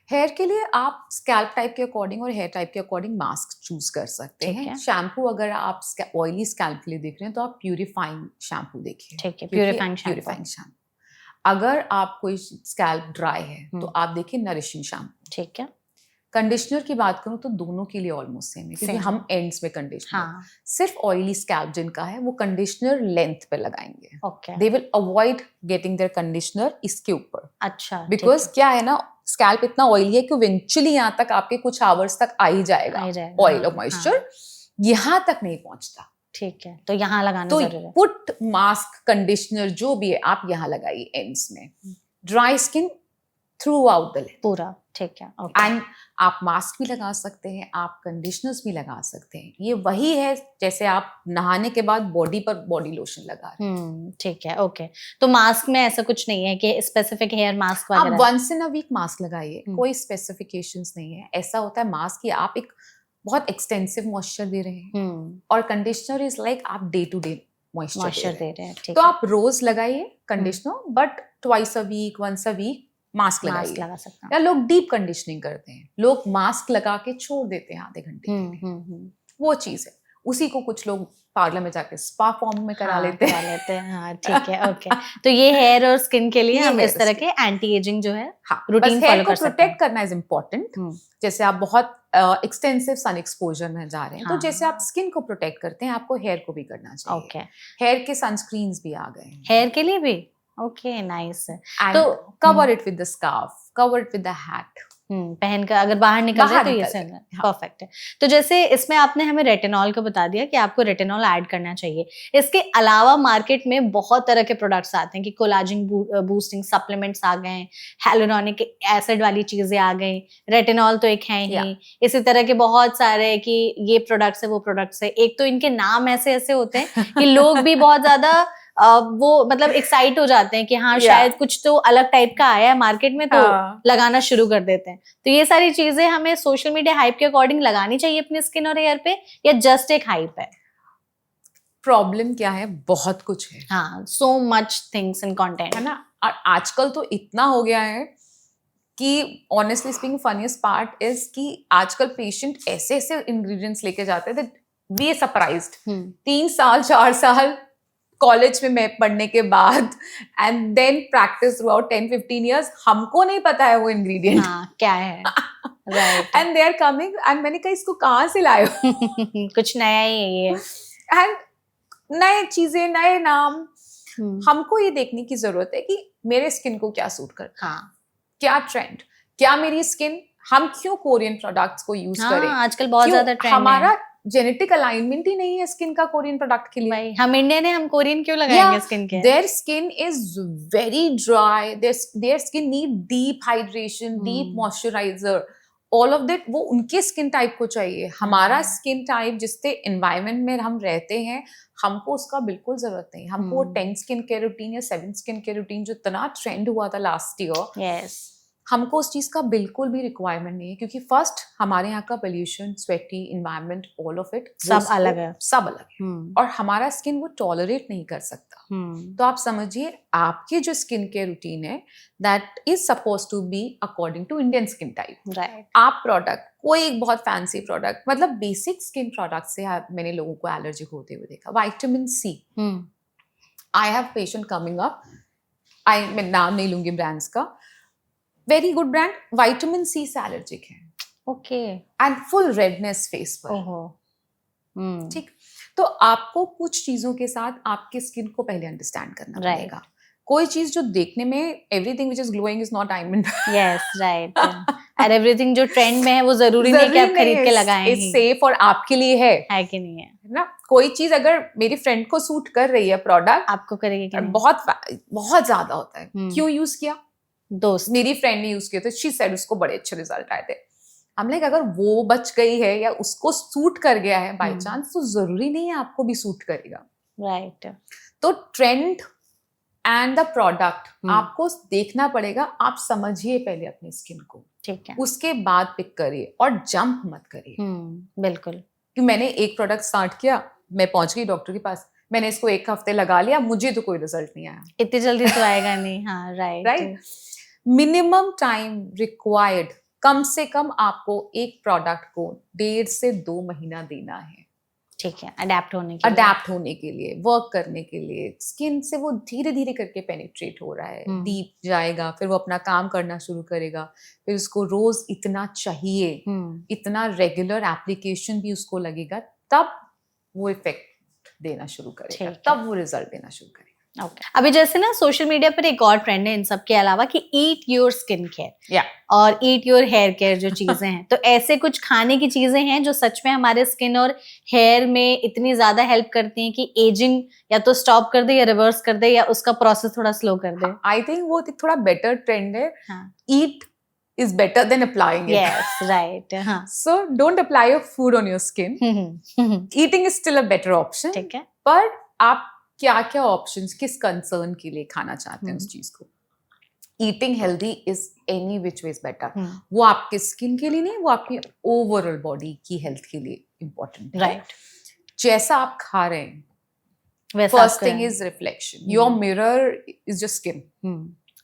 हेयर के लिए आप स्कैल्प टाइप के अकॉर्डिंग और हेयर टाइप के अकॉर्डिंग मास्क चूज कर सकते हैं। शैम्पू अगर आप ऑयली स्कैल्प के लिए देख रहे हैं तो आप प्यूरिफाइंग शैम्पू देखिए। ठीक है, प्यूरिफाइंग शैम्पू। अगर आप कोई स्कैल्प ड्राई है तो आप देखिए नरिशिंग शैम्पू। ठीक है। कंडीशनर की बात करूं तो दोनों के लिए ऑलमोस्ट सेम है, क्योंकि हम एंड्स में कंडीशनर, सिर्फ ऑयली स्कैल्प जिनका है वो कंडीशनर लेंथ पे लगाएंगे। Okay. They will avoid getting their conditioner इसके ऊपर। अच्छा। बिकॉज क्या है ना, स्कैल्प इतना ऑयली है कि इवेंचुअली यहाँ तक आपके कुछ आवर्स तक आ ही जाएगा ऑयल और मॉइस्चर, यहाँ तक नहीं पहुंचता। ठीक है, तो यहाँ लगाना जरूरी है। पुट मास्क कंडीशनर जो भी है आप यहाँ लगाइए एंड्स में। Dry skin through out the length पूरा। ठीक है। एंड आप मास्क भी लगा सकते हैं, आप कंडीशनर्स भी लगा सकते हैं। ये वही है जैसे आप नहाने के बाद बॉडी पर बॉडी लोशन लगा रहे हैं। ठीक है। ओके। तो मास्क में ऐसा कुछ नहीं है कि स्पेसिफिक हेयर मास्क वगैरह? आप once in a week mask लगाइए, कोई स्पेसिफिकेशंस नहीं है। ऐसा होता है मास्क की आप एक बहुत एक्सटेंसिव मॉइस्चर दे रहे हैं, और कंडीशनर इज लाइक आप डे टू डे मॉइस्चर दे रहे हैं। तो आप रोज लगाइए conditioner, but twice a week, once a week mask mask लगाइए। लगा सकता या लोग डीप कंडीशनिंग करते हैं, लोग मास्क लगा के छोड़ देते हैं आधे घंटे के हूँ। लिए, वो चीज है। उसी को कुछ लोग पार्लर में जाके स्पा फॉर्म में करा हाँ, लेते करा हैं। लेते हैं। हाँ, ठीक है, ओके। तो ये हेयर और स्किन के लिए ये हम hair इस तरह skin। के एंटी एजिंग जो है हाँ, बस रूटीन हेयर फॉलो को कर सकते हैं। प्रोटेक्ट करना इज इम्पोर्टेंट। हम्म, जैसे आप बहुत एक्सटेंसिव सन एक्सपोजर में जा रहे हैं, तो हाँ। जैसे आप स्किन को प्रोटेक्ट करते हैं, आपको हेयर को भी करना चाहिए। ओके, हेयर के सनस्क्रीन्स भी आ गए हैं। हेयर के लिए भी ओके, नाइस। एंड तो cover it with the scarf, cover it with the hat. पहन कर अगर बाहर निकल रहे बाहर तो ये निकल सही रहे, है, हाँ। परफेक्ट है। तो जैसे इसमें आपने हमें रेटिनॉल का बता दिया कि आपको रेटिनॉल ऐड करना चाहिए। इसके अलावा मार्केट में बहुत तरह के प्रोडक्ट्स आते हैं कि कोलाजन बूस्टिंग सप्लीमेंट्स आ गए हैं, hyaluronic एसिड वाली चीजें आ गई, रेटिनॉल तो एक है ही, इसी तरह के बहुत सारे कि ये प्रोडक्ट्स है वो प्रोडक्ट्स है। एक तो इनके नाम ऐसे ऐसे होते हैं कि लोग भी बहुत ज्यादा वो मतलब एक्साइट हो जाते हैं कि हाँ शायद कुछ तो अलग टाइप का आया है मार्केट में, तो लगाना शुरू कर देते हैं। तो ये सारी चीजें हमें सोशल मीडिया हाइप के अकॉर्डिंग लगानी चाहिए अपनी स्किन और हेयर पे, या जस्ट एक हाइप है? प्रॉब्लम क्या है, बहुत कुछ है। हाँ, so much things in content, है ना। और आजकल तो इतना हो गया है कि honestly speaking funniest part is कि आजकल पेशेंट ऐसे ऐसे इंग्रेडिएंट्स लेके जाते हैं दैट वी आर सरप्राइज्ड। 3 साल 4 साल कॉलेज में मैं पढ़ने के बाद and then practice throughout 10-15 years, हमको नहीं पता है वो इंग्रेडिएंट हाँ, क्या है, right. And they are coming and मैंने कहा इसको कहाँ से लाए हो? कुछ नया ही है ये। एंड नए चीजें, नए नाम। हमको ये देखने की जरूरत है कि मेरे स्किन को क्या सूट करता है, हाँ, क्या ट्रेंड, क्या मेरी स्किन, हम क्यों कोरियन प्रोडक्ट्स को यूज हाँ, करें? आजकल बहुत क्यों ज्यादा ट्रेंड है। हमारा जेनेटिक अलाइनमेंट ही नहीं है स्किन का कोरियन प्रोडक्ट के लिए। भाई हम इंडियन है, हम कोरियन क्यों लगाएंगे स्किन के? Their skin is very dry. Their skin need deep hydration, deep moisturizer. All of that वो उनके स्किन टाइप को चाहिए। हमारा स्किन टाइप जिससे एनवायरनमेंट में हम रहते हैं, हमको उसका बिल्कुल जरूरत नहीं। हमको 10 स्किन केयर रूटीन या 7 स्किन केयर रूटीन जो इतना ट्रेंड हुआ था लास्ट ईयर, यस, हमको उस चीज का बिल्कुल भी रिक्वायरमेंट नहीं है। क्योंकि फर्स्ट हमारे यहाँ का pollution, sweaty environment, all of it सब अलग है, सब अलग है। और हमारा स्किन वो टॉलरेट नहीं कर सकता। तो आप समझिए आपके जो स्किन केयर रूटीन है that is suppose to be according to Indian skin type. Right. आप प्रोडक्ट कोई एक बहुत फैंसी प्रोडक्ट, मतलब बेसिक स्किन प्रोडक्ट से मैंने लोगों को एलर्जी होते हुए देखा। Vitamin C, I have patient coming up, मैं नाम नहीं लूंगी ब्रांड्स का, very good brand, vitamin C से एलर्जिक है। Okay. And full redness face पर। ओहो। ठीक। तो आपको कुछ चीजों के साथ आपके स्किन को पहले अंडरस्टैंड करना पड़ेगा। कोई चीज जो देखने में everything which is glowing is not diamond. Yes, right. और एवरीथिंग जो ट्रेंड में है वो जरूरी नहीं कि आप खरीद के लगाएं ही। इट्स सेफ और आपके लिए है कि नहीं है ना। कोई चीज अगर मेरी फ्रेंड को सूट कर रही है प्रोडक्ट, आपको करेगी कि नहीं? बहुत बहुत ज्यादा होता है। क्यों यूज किया? दोस्त, मेरी फ्रेंड ने यूज किया, तो शी सेड उसको बड़े अच्छे रिजल्ट आए थे। हम लाइक अगर वो बच गई है या उसको सूट कर गया है बाय चांस, तो जरूरी नहीं है आपको भी सूट करेगा। राइट। तो ट्रेंड एंड द प्रोडक्ट आपको देखना पड़ेगा। आप समझिए पहले अपनी स्किन को, ठीक है, उसके बाद पिक करिए और जंप मत करिए। बिल्कुल। कि मैंने एक प्रोडक्ट स्टार्ट किया, मैं पहुंच गई डॉक्टर के पास, मैंने इसको 1 हफ्ते लगा लिया, मुझे तो कोई रिजल्ट नहीं आया। इतनी जल्दी तो आएगा नहीं। हाँ, राइट। मिनिमम टाइम रिक्वायर्ड, कम से कम आपको एक प्रोडक्ट को 1.5 से 2 महीना देना है। ठीक है, अडेप्ट होने के लिए, वर्क करने के लिए। स्किन से वो धीरे धीरे करके पेनिट्रेट हो रहा है, डीप जाएगा, फिर वो अपना काम करना शुरू करेगा, फिर उसको रोज इतना चाहिए, इतना रेगुलर एप्लीकेशन भी उसको लगेगा, तब वो इफेक्ट देना शुरू करेगा, तब वो रिजल्ट देना शुरू करेगा। Okay. अभी जैसे ना सोशल मीडिया पर एक और ट्रेंड है इन सब के अलावा कि ईट योर स्किन केयर और ईट योर हेयर केयर जो चीजें हैं, तो ऐसे कुछ खाने की चीजें हैं जो सच में हमारे स्किन और हेयर में इतनी ज्यादा हेल्प करती हैं कि एजिंग या तो स्टॉप कर दे या रिवर्स कर दे या उसका प्रोसेस थोड़ा स्लो कर दे? आई थिंक वो थोड़ा बेटर ट्रेंड है। ईट is better than applying it. Yes, right. So don't apply your food on your skin. Eating is still a better option. ठीक है। पर आप क्या क्या ऑप्शंस, किस कंसर्न के लिए खाना चाहते हैं उस चीज को। Eating healthy is any which ways better. वो आपके स्किन के लिए नहीं, वो आपकी ओवरऑल बॉडी की हेल्थ के लिए इम्पोर्टेंट है। राइट। जैसा आप खा रहे हैं, वैसा first thing is reflection. Your mirror is your skin.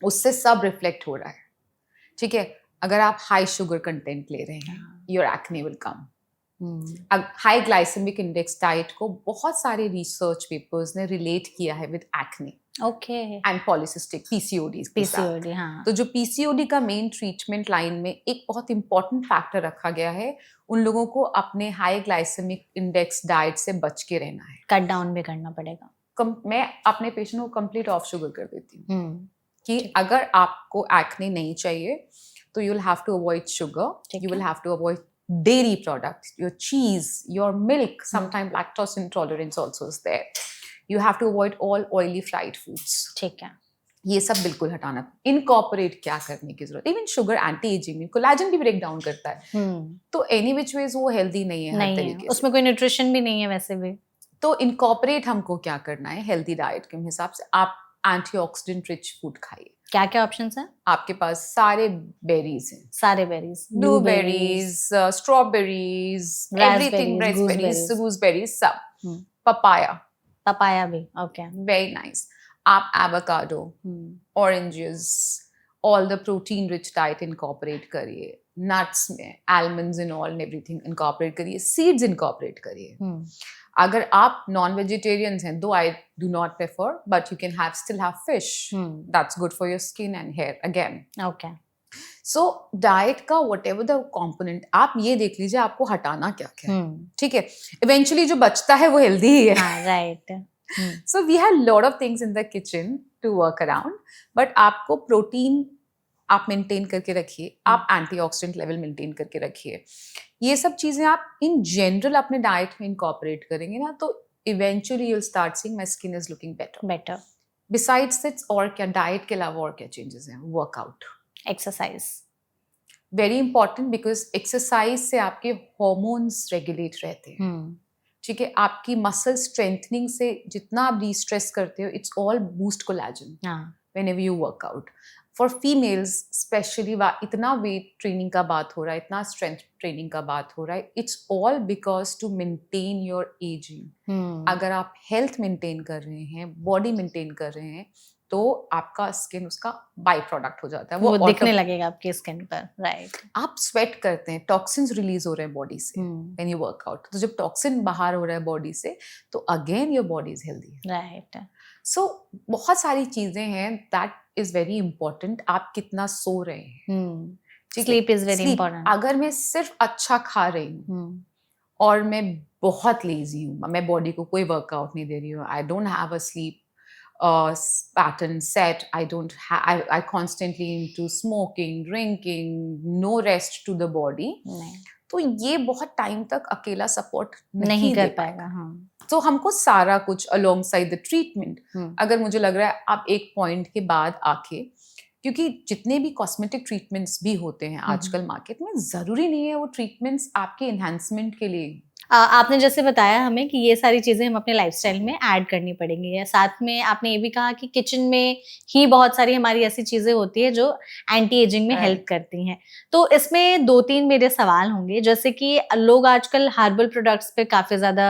उससे सब रिफ्लेक्ट हो रहा है, ठीक है। अगर आप हाई शुगर कंटेंट ले रहे हैं, your acne will come. High glycemic index diet को बहुत सारे रिसर्च पेपर्स ने रिलेट किया है with acne okay, and polycystic PCOD के साथ। पीसीओडी, हाँ। तो जो पीसीओडी का मेन ट्रीटमेंट लाइन में एक बहुत इंपॉर्टेंट फैक्टर रखा गया है, उन लोगों को अपने हाई ग्लाइसेमिक इंडेक्स डाइट से बच के रहना है। कट डाउन भी करना पड़ेगा। मैं अपने पेशेंट को कंप्लीट ऑफ शुगर कर देती हूँ कि अगर आपको एक्ने नहीं चाहिए तो you will have to avoid sugar, you will have to avoid dairy products, your cheese, your milk, sometimes lactose intolerance also is there. You have to avoid all oily fried foods. ठीक है, ये सब बिल्कुल हटाना। इनकॉर्पोरेट क्या करने की जरूरत, इवन शुगर एंटी एजिंग में कोलेजन भी ब्रेक डाउन करता है, तो एनी विच वेज वो हेल्दी नहीं है हर तरीके से, उसमें कोई न्यूट्रिशन भी नहीं है वैसे भी। तो इनकॉर्पोरेट हमको क्या करना है हेल्दी डाइट के हिसाब से, आप एंटीऑक्सीडेंट रिच फूड खाइए। क्या क्या ऑप्शंस हैं आपके पास? सारे बेरीज हैं, सारे berries, blueberries, strawberries, everything, raspberries, gooseberries, सब। पपाया भी, ओके, वेरी नाइस। आप avocado, oranges, all the protein rich diet incorporate करिए, नट्स में almonds and all everything incorporate करिए, सीड्स इनकॉर्पोरेट करिए। अगर आप नॉन वेजिटेरियंस हैं, though I do not prefer, but you can have still have fish, that's good for your skin and hair again. Okay, so diet का वट एवर द कॉम्पोनेंट, आप ये देख लीजिए आपको हटाना क्या क्या है, ठीक है। इवेंचुअली जो बचता है वो हेल्दी ही है, right. So we have lot of things in the kitchen to work around, but आपको प्रोटीन आप मेंटेन करके रखिए, आप एंटीऑक्सीडेंट लेवल मेंटेन करके रखिए। ये सब चीजें आप इन जनरल अपने डाइट में इनकॉर्पोरेट करेंगे ना, तो eventually you will start seeing my skin is looking better. Besides this और क्या, डाइट के अलावा और क्या चेंजेस हैं? Workout, exercise, very important, because exercise से आपके हॉर्मोन्स रेगुलेट रहते हैं, ठीक है। आपकी मसल स्ट्रेंथनिंग से जितना आप रीस्ट्रेस करते हो, it's all boost collagen whenever you workout. For females specially, इतना वेट ट्रेनिंग का बात हो रहा है, इतना स्ट्रेंथ ट्रेनिंग का बात हो रहा है, it's all because to maintain your ageing. अगर आप हेल्थ मेंटेन कर रहे हैं, बॉडी मेंटेन कर रहे हैं, तो आपका स्किन उसका बाई प्रोडक्ट हो जाता है, वो दिखने लगेगा आपकी स्किन पर, राइट। आप स्वेट करते हैं, टॉक्सिन्स रिलीज हो रहे हैं बॉडी से व्हेन यू वर्कआउट, तो जब टॉक्सिन बाहर हो रहा है बॉडी से, तो again your body is healthy, right. So बहुत सारी चीजें हैं, दैट इज वेरी इंपॉर्टेंट। आप कितना सो रहे हैं, स्लीप इज वेरी इंपॉर्टेंट। अगर मैं सिर्फ अच्छा खा रही हूँ और मैं बहुत लेजी हूँ, मैं बॉडी को कोई वर्कआउट नहीं दे रही हूँ, I don't have a slip pattern set, I constantly into smoking, drinking, no rest to the body, तो ये बहुत टाइम तक अकेला सपोर्ट नहीं कर पाएगा। तो हमको सारा कुछ अलोंगसाइड द ट्रीटमेंट, अगर मुझे लग रहा है आप एक पॉइंट के बाद आके, क्योंकि जितने भी कॉस्मेटिक ट्रीटमेंट्स भी होते हैं आजकल मार्केट में, जरूरी नहीं है वो ट्रीटमेंट्स आपके एनहांसमेंट के लिए। आपने जैसे बताया हमें कि ये सारी चीज़ें हम अपने लाइफस्टाइल में ऐड करनी पड़ेंगी, या साथ में आपने ये भी कहा कि किचन में ही बहुत सारी हमारी ऐसी चीज़ें होती है जो एंटी एजिंग में हेल्प करती हैं। तो इसमें 2-3 मेरे सवाल होंगे, जैसे कि लोग आजकल हर्बल प्रोडक्ट्स पे काफ़ी ज़्यादा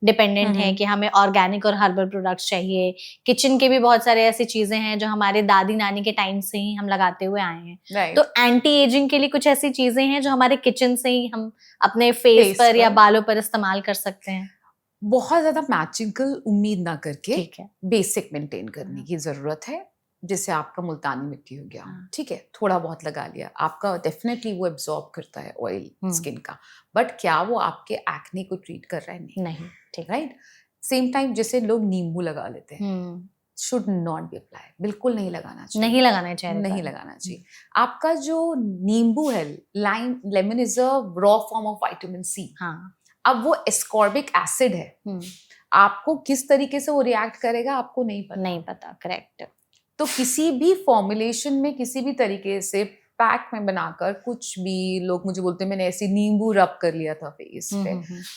डिपेंडेंट हैं कि हमें ऑर्गेनिक और हर्बल प्रोडक्ट्स चाहिए। किचन के भी बहुत सारे ऐसी चीज़ें हैं जो हमारे दादी नानी के टाइम से ही हम लगाते हुए आए हैं। तो एंटी एजिंग के लिए कुछ ऐसी चीज़ें हैं जो हमारे किचन से ही हम अपने फेस पर या बालों पर इस्तेमाल कर सकते हैं? बहुत ज्यादा मैजिकल उम्मीद ना करके बेसिक मेंटेन करने की जरूरत है। जैसे आपका मुल्तानी मिट्टी हो गया, ठीक है, थोड़ा बहुत लगा लिया, आपका डेफिनेटली वो एब्जॉर्ब करता है ऑयल स्किन का, बट क्या वो आपके एक्ने को ट्रीट कर रहा है? नहीं, ठीक, राइट। सेम टाइम जैसे लोग नींबू लगा लेते हैं, शुड नॉट बी अप्लाई, बिल्कुल नहीं लगाना चाहिए, नहीं लगाना चाहिए। आपका जो नींबू है, lemon is a raw form of vitamin C. अब वो एस्कॉर्बिक एसिड है, आपको किस तरीके से वो रिएक्ट करेगा आपको नहीं पता, करेक्ट। तो किसी भी फॉर्मुलेशन में, किसी भी तरीके से पैक में बनाकर कुछ भी, लोग मुझे बोलते हैं मैंने ऐसे नींबू रब कर लिया था फेस पे,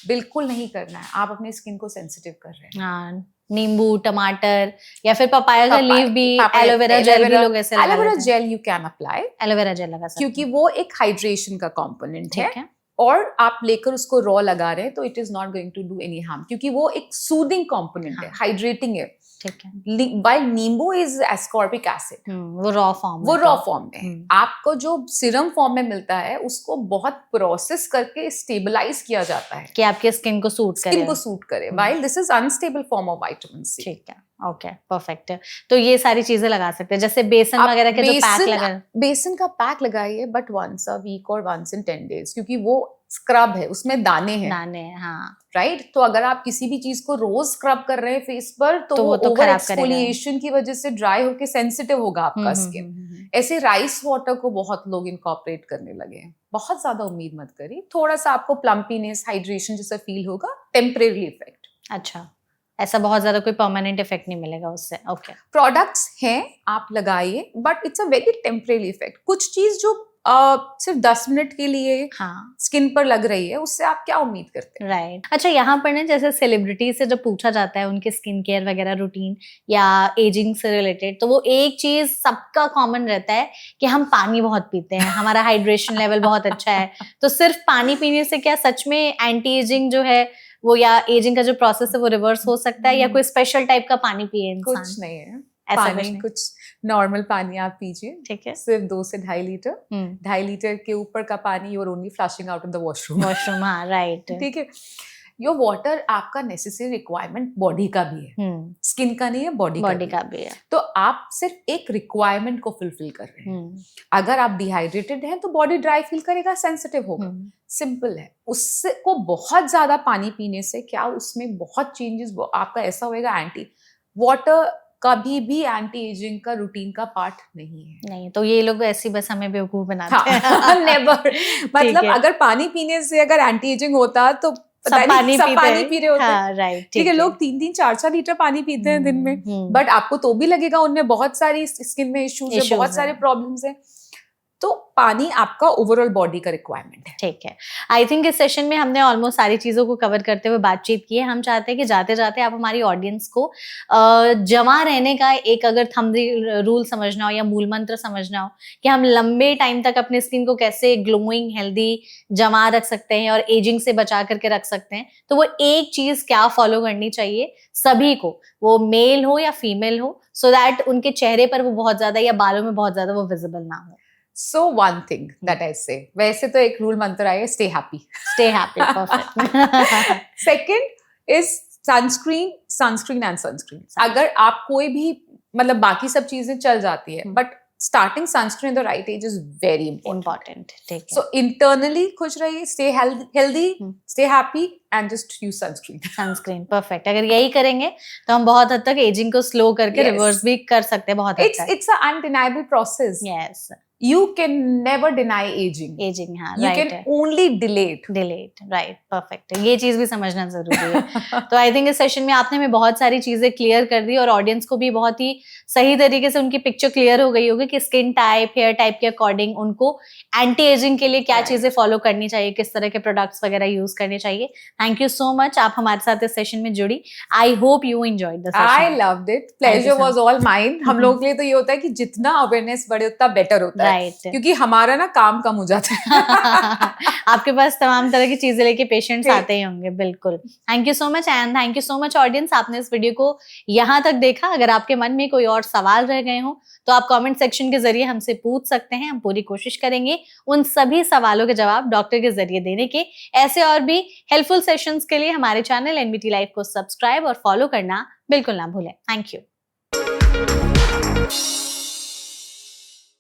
बिल्कुल नहीं करना है। आप अपने स्किन को सेंसिटिव कर रहे हैं। नींबू, टमाटर या फिर पपाया का लीफ भी, एलोवेरा जेल भी लोग ऐसे लगा लेते हैं। Aloe vera gel you can apply, aloe vera gel लगा सकते हैं, क्योंकि वो एक हाइड्रेशन का कंपोनेंट है, और आप लेकर उसको रॉ लगा रहे हैं तो it is not going to do any harm, क्योंकि वो एक सूदिंग कंपोनेंट है, हाइड्रेटिंग है। ठीक है। while नींबू इज ascorbic acid, वो रॉ फॉर्म वो रॉ फॉर्म में आपको जो सीरम फॉर्म में मिलता है उसको बहुत प्रोसेस करके स्टेबलाइज किया जाता है कि आपके स्किन को सूट करे, स्किन को सूट करे, while this is unstable form of vitamin C. ठीक है, ओके, परफेक्ट। तो ये सारी चीजें लगा सकते हैं, जैसे बेसन वगैरह के जो पैक लगा, बेसन का पैक लगाइए बट once a week और once in 10 days, क्योंकि वो स्क्रब है, उसमें दाने हैं, हाँ, राइट? तो अगर आप किसी भी चीज को रोज स्क्रब कर रहे हैं फेस पर तो वो ओवर एक्सफोलिएशन की वजह से ड्राई होके सेंसिटिव होगा आपका स्किन। ऐसे राइस वाटर को बहुत लोग इनकॉर्पोरेट करने लगे हैं, बहुत ज्यादा उम्मीद मत करिए, थोड़ा सा आपको प्लम्पीनेस, हाइड्रेशन जैसा फील होगा, टेम्परेरी इफेक्ट। अच्छा, ऐसा बहुत ज्यादा कोई परमानेंट इफेक्ट नहीं मिलेगा उससे, ओके। प्रोडक्ट्स हैं, आप लगाइए, but it's a very temporary effect. कुछ चीज जो सिर्फ 10 मिनट के लिए स्किन पर लग रही है, उससे आप क्या उम्मीद करते हैं? राइट। अच्छा, यहाँ पर ना जैसे सेलिब्रिटी से जब पूछा जाता है उनके स्किन केयर वगैरह रूटीन या एजिंग से रिलेटेड, तो वो एक चीज सबका कॉमन रहता है कि हम पानी बहुत पीते हैं, हमारा हाइड्रेशन लेवल बहुत अच्छा है। तो सिर्फ पानी पीने से क्या सच में एंटी एजिंग जो है वो या एजिंग का जो प्रोसेस है वो रिवर्स हो सकता है, या कोई स्पेशल टाइप का पानी पिए इंसान? कुछ नहीं है, पानी कुछ नॉर्मल पानी आप पीजिए, ठीक है, सिर्फ 2 से 2.5 लीटर। 2.5 लीटर के ऊपर का पानी you are only flushing out of the washroom. हाँ, राइट, ठीक है। योर वाटर आपका नेसेसरी रिक्वायरमेंट बॉडी का भी है, स्किन का नहीं है, बॉडी का भी है। तो आप सिर्फ एक रिक्वायरमेंट को फुलफिल कर रहे हैं। अगर आप डिहाइड्रेटेड हैं तो बॉडी ड्राई फील करेगा, सेंसिटिव होगा, सिंपल है। उससे को बहुत ज्यादा पानी पीने से क्या उसमें बहुत चेंजेस आपका ऐसा होएगा। एंटी वाटर कभी भी एंटी एजिंग का रूटीन का पार्ट नहीं, तो ये लोग ऐसी बस हमें बेवकूफ बनाते हैं। नेवर। मतलब अगर पानी पीने से अगर एंटी एजिंग होता तो सब पानी पी रहे होते। हाँ, राइट, ठीक है। लोग 3-3, 4-4 लीटर पानी पीते हैं दिन में, बट आपको तो भी लगेगा उनमें बहुत सारी स्किन में इश्यूज है, बहुत सारे प्रॉब्लम्स है। तो पानी आपका ओवरऑल बॉडी का रिक्वायरमेंट है। ठीक है। आई थिंक इस सेशन में हमने ऑलमोस्ट सारी चीजों को कवर करते हुए बातचीत की है। हम चाहते हैं कि जाते जाते आप हमारी ऑडियंस को जमा रहने का एक अगर थंब रूल समझना हो या मूल मंत्र समझना हो कि हम लंबे टाइम तक अपने स्किन को कैसे ग्लोइंग, हेल्दी जमा रख सकते हैं और एजिंग से बचा करके रख सकते हैं, तो वो एक चीज क्या फॉलो करनी चाहिए सभी को, वो मेल हो या फीमेल हो, सो दैट उनके चेहरे पर वो बहुत ज्यादा या बालों में बहुत ज्यादा वो विजिबल ना हो? So one thing that I say, वैसे तो एक रूल मंत्र है, stay happy, perfect. Second is sunscreen and sunscreen. अगर आप कोई भी मतलब बाकी सब चीजें चल जाती है, but starting sunscreen at the right age is very important. ठीक है. So internally खुश रहिए, stay healthy, stay happy and just use sunscreen. Perfect. अगर यही करेंगे तो हम बहुत हद तक एजिंग को स्लो करके रिवर्स भी कर सकते हैं। बहुत अच्छा। It's an undeniable process. Yes. You can never deny aging. हाँ, you can only delay it. Right, perfect. ये चीज भी समझना जरूरी है। तो आई थिंक इस सेशन में आपने हमें बहुत सारी चीजें क्लियर कर दी और ऑडियंस को भी बहुत ही सही तरीके से उनकी पिक्चर क्लियर हो गई होगी कि स्किन टाइप, हेयर टाइप के अकॉर्डिंग उनको एंटी एजिंग के लिए क्या चीजें फॉलो करनी चाहिए, किस तरह के प्रोडक्ट्स वगैरह यूज करने चाहिए। थैंक यू सो मच, आप हमारे साथ इस सेशन में जुड़ी। I hope you enjoyed the session. I loved it. Pleasure was all mine. हम लोगों के लिए तो ये होता है कि जितना अवेयरनेस बढ़े उतना बेटर होता है। क्योंकि हमारा ना काम कम हो जाता है। आपके पास तमाम तरह की चीजें लेके पेशेंट्स आते ही होंगे। बिल्कुल। Thank you so much and thank you so much audience, आपने इस वीडियो को यहाँ तक देखा। अगर आपके मन में कोई और सवाल रह गए हो तो आप कमेंट सेक्शन के जरिए हमसे पूछ सकते हैं। हम पूरी कोशिश करेंगे उन सभी सवालों के जवाब डॉक्टर के जरिए देने के। ऐसे और भी हेल्पफुल सेशंस के लिए हमारे चैनल एनबीटी लाइफ को सब्सक्राइब और फॉलो करना बिल्कुल ना भूलें। Thank you.